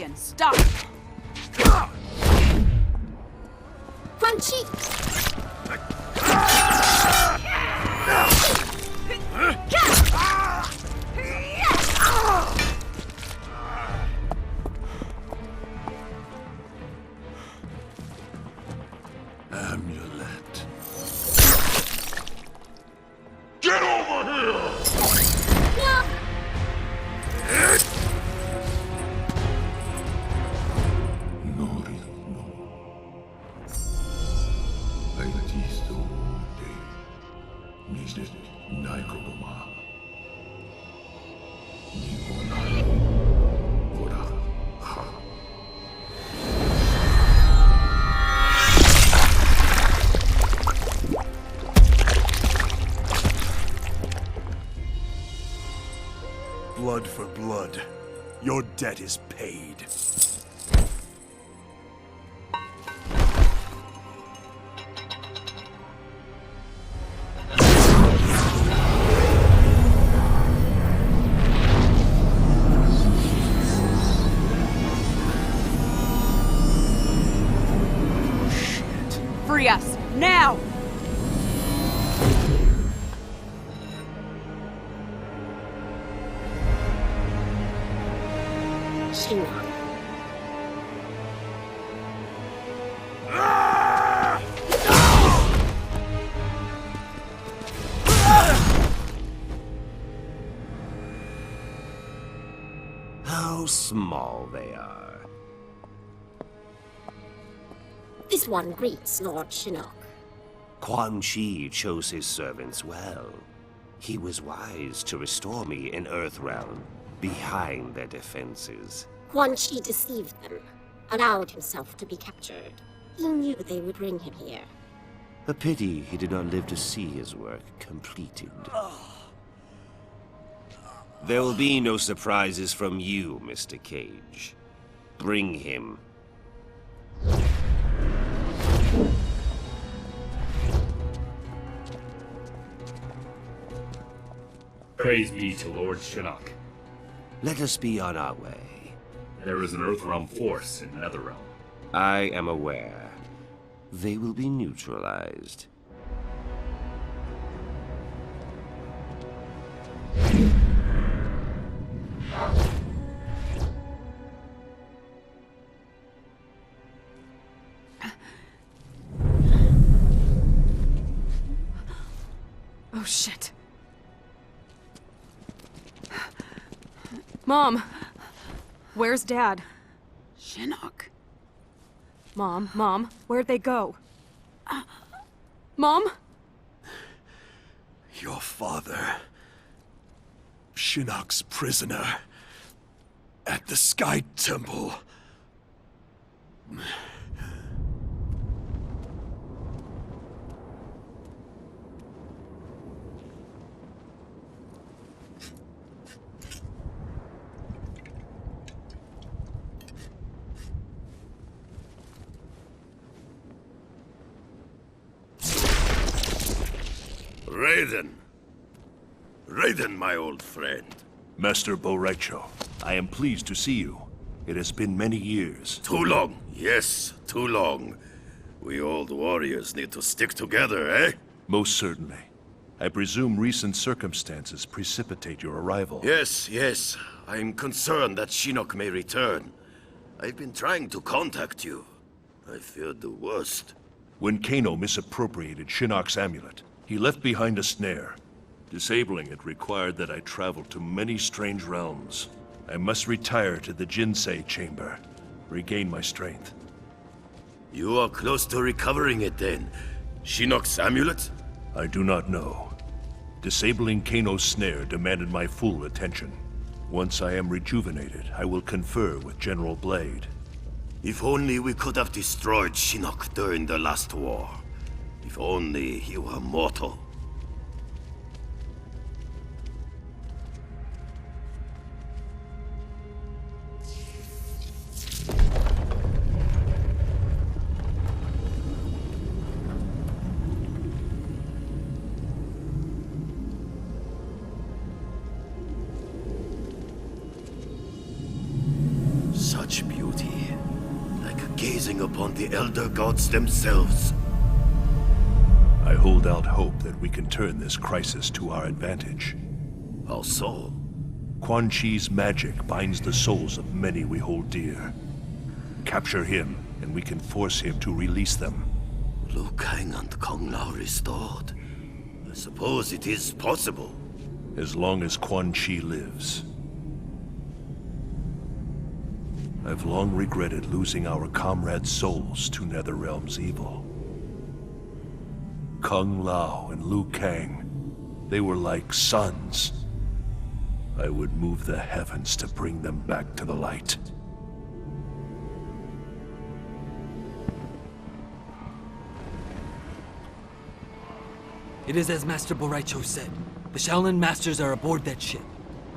Raiden, stop! Quan Chi! Amulet. Get over here! Norino. Ailatisto de Nizit Naikoma. Nikonai. Ora. Ha. Blood for blood. Your debt is paid. Free us, now! Shinnok. How small they are. This one greets Lord Shinnok. Quan Chi chose his servants well. He was wise to restore me in Earthrealm, behind their defenses. Quan Chi deceived them, allowed himself to be captured. He knew they would bring him here. A pity he did not live to see his work completed. There will be no surprises from you, Mr. Cage. Bring him. Praise be to Lord Shinnok. Let us be on our way. There is an Earthrealm force in Netherrealm. I am aware. They will be neutralized. Oh shit. Mom! Where's Dad? Shinnok. Mom, where'd they go? Mom? Your father. Shinnok's prisoner. At the Sky Temple. Raiden. Raiden, my old friend. Master Borecho, I am pleased to see you. It has been many years. Too long. Yes, too long. We old warriors need to stick together, eh? Most certainly. I presume recent circumstances precipitate your arrival. Yes. I'm concerned that Shinnok may return. I've been trying to contact you. I feared the worst. When Kano misappropriated Shinnok's amulet, he left behind a snare. Disabling it required that I travel to many strange realms. I must retire to the Jinsei chamber, regain my strength. You are close to recovering it then. Shinnok's amulet? I do not know. Disabling Kano's snare demanded my full attention. Once I am rejuvenated, I will confer with General Blade. If only we could have destroyed Shinnok during the last war. If only he were mortal. Such beauty. trespassing upon the Elder Gods themselves. I hold out hope that we can turn this crisis to our advantage. How so? Quan Chi's magic binds the souls of many we hold dear. Capture him, and we can force him to release them. Liu Kang and Kung Lao restored. I suppose it is possible. As long as Quan Chi lives. I've long regretted losing our comrades' souls to Netherrealm's evil. Kung Lao and Liu Kang, they were like sons. I would move the heavens to bring them back to the light. It is as Master Bo' Rai Cho said. The Shaolin Masters are aboard that ship.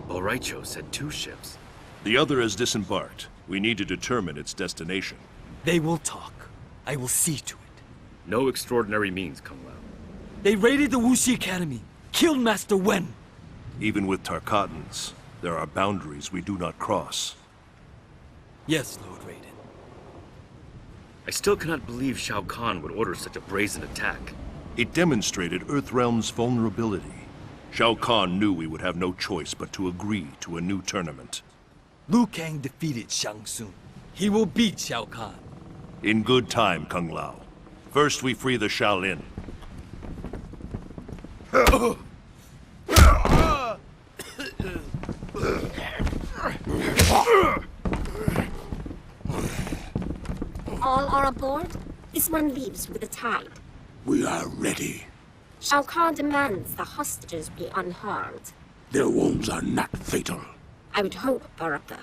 Bo' Rai Cho said 2 ships. The other has disembarked. We need to determine its destination. They will talk. I will see to it. No extraordinary means, Kung Lao. They raided the Wuxi Academy, killed Master Wen. Even with Tarkatans, there are boundaries we do not cross. Yes, Lord Raiden. I still cannot believe Shao Kahn would order such a brazen attack. It demonstrated Earthrealm's vulnerability. Shao Kahn knew we would have no choice but to agree to a new tournament. Liu Kang defeated Shang Tsung. He will beat Shao Kahn. In good time, Kung Lao. First we free the Shaolin. All are aboard? This one leaves with the tide. We are ready. Shao Kahn demands the hostages be unharmed. Their wounds are not fatal. I would hope, Baraka.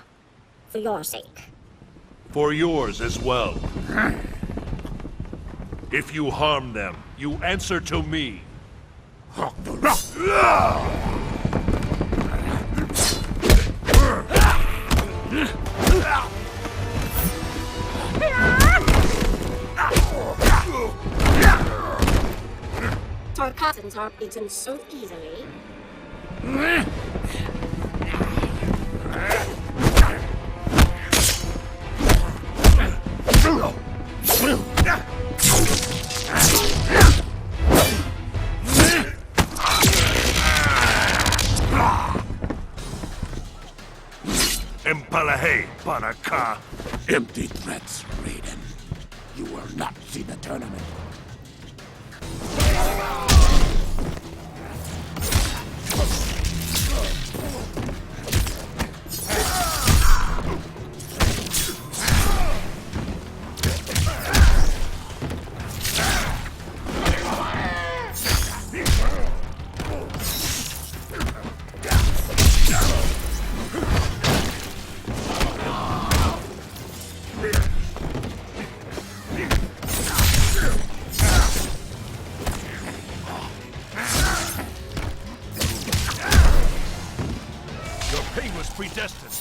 For your sake. For yours as well. If you harm them, you answer to me. Tarkatans are beaten so easily. Empalahe, Baraka. Empty threats, Raiden. You will not see the tournament. Your pain was predestined.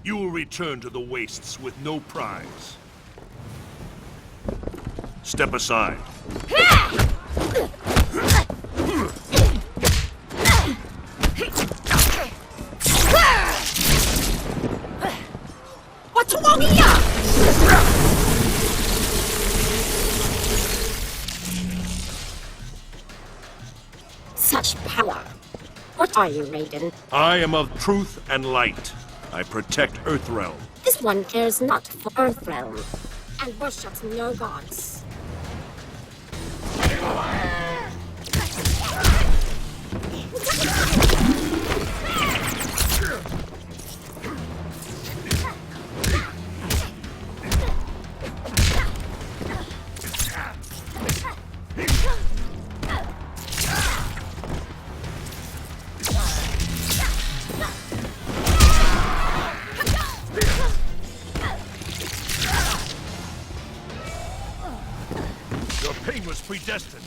You will return to the wastes with no prize. Step aside. What's wrong here? Such power. What are you, Raiden? I am of truth and light. I protect Earthrealm. This one cares not for Earthrealm, and worships no gods. Your pain was predestined.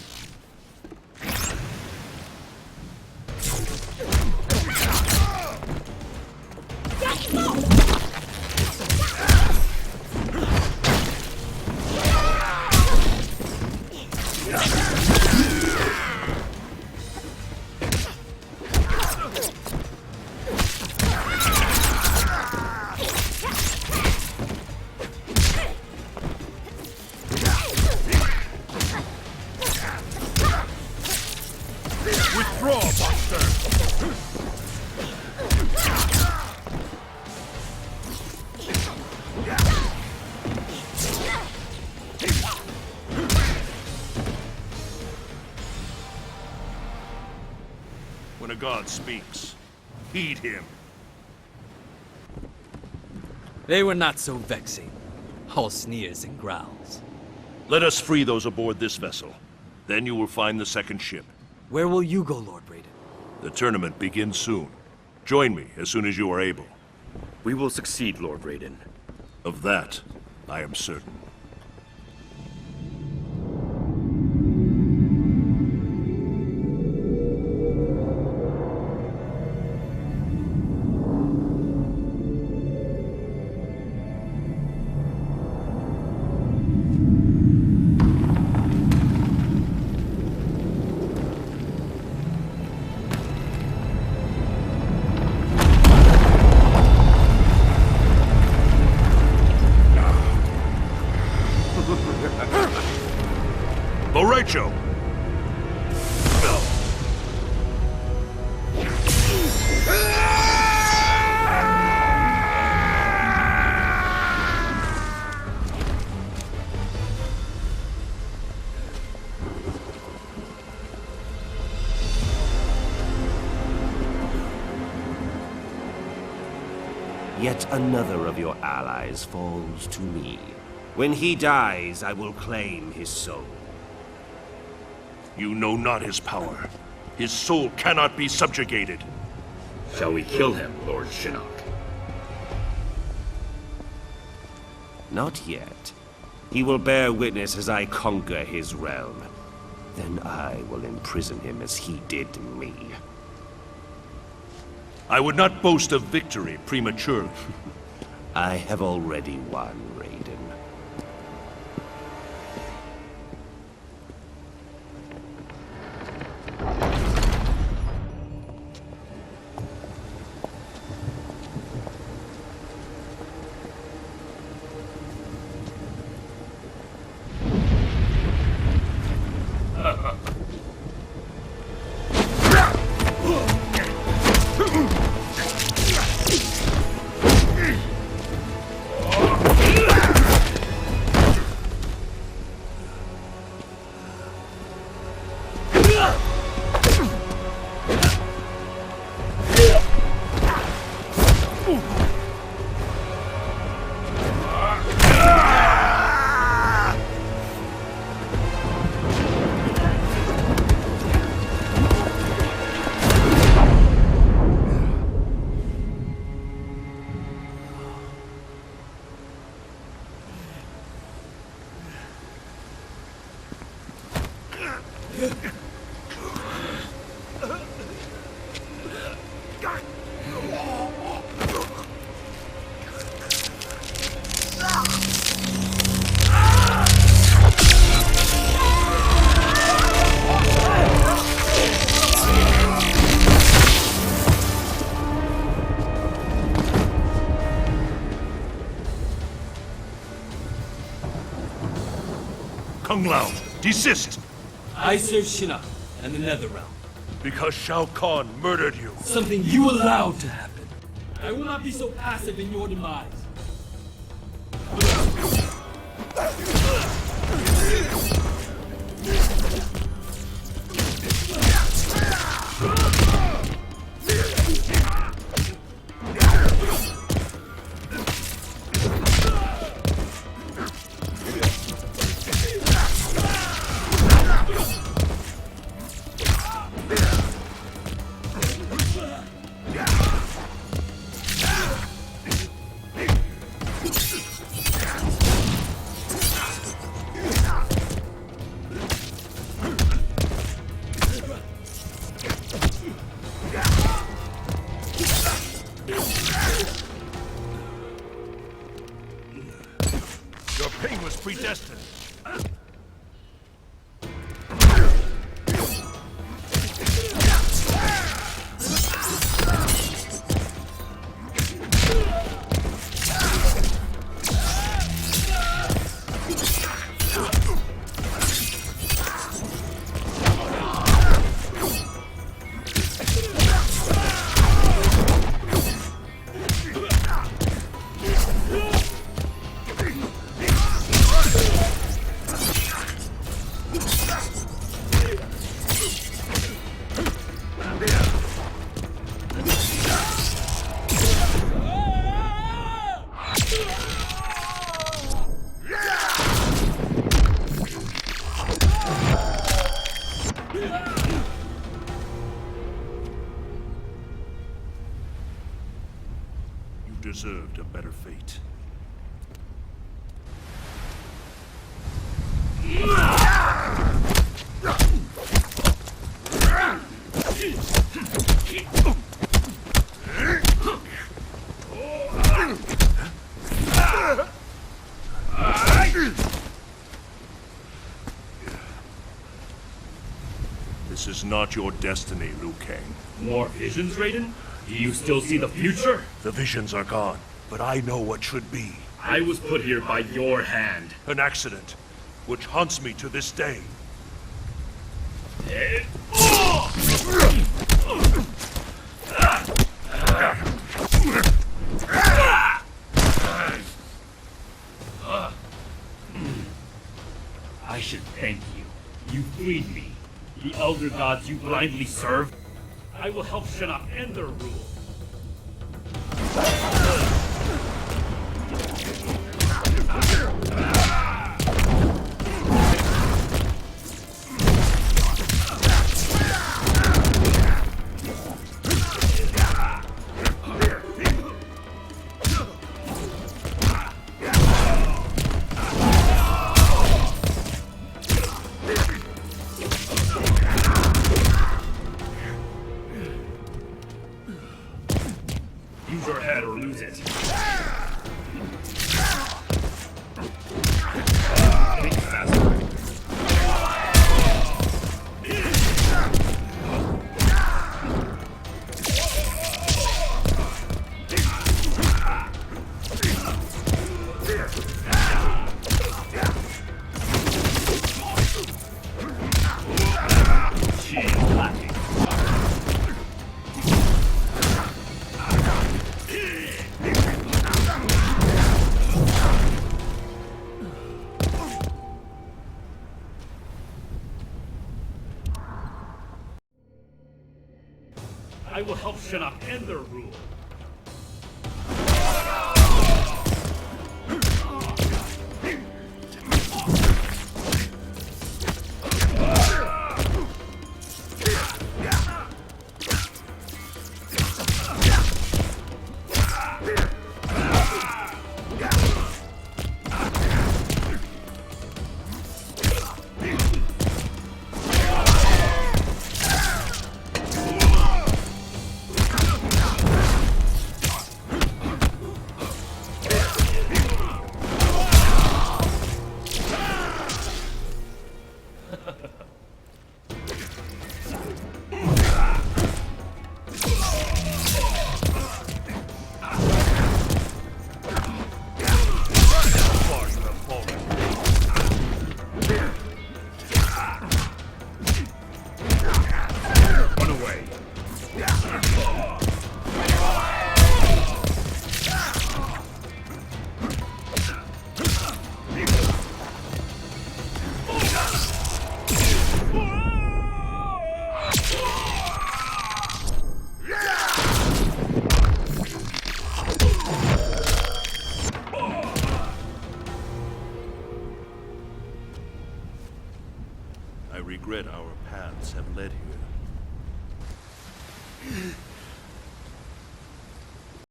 Withdraw, monster! When a god speaks, heed him. They were not so vexing. All sneers and growls. Let us free those aboard this vessel. Then you will find the second ship. Where will you go, Lord Raiden? The tournament begins soon. Join me as soon as you are able. We will succeed, Lord Raiden. Of that, I am certain. Borracho! Yet another of your allies falls to me. When he dies, I will claim his soul. You know not his power. His soul cannot be subjugated. Shall we kill him, Lord Shinnok? Not yet. He will bear witness as I conquer his realm. Then I will imprison him as he did me. I would not boast of victory prematurely. I have already won, Raiden. Kung Lao, desist! I serve Shinnok and the Netherrealm. Because Shao Kahn murdered you. Something you allowed to happen. I will not be so passive in your demise. deserved a better fate. This is not your destiny, Liu Kang. More visions, Raiden? Do you still see the future? The visions are gone, but I know what should be. I was put here by your hand. An accident, which haunts me to this day. I should thank you. You freed me. The Elder Gods you blindly serve. I will help Shinnok end their rule. Use your head or lose it. Think faster. She's lacking. I will help Shinnok end their rule. Run away. I regret our paths have led here.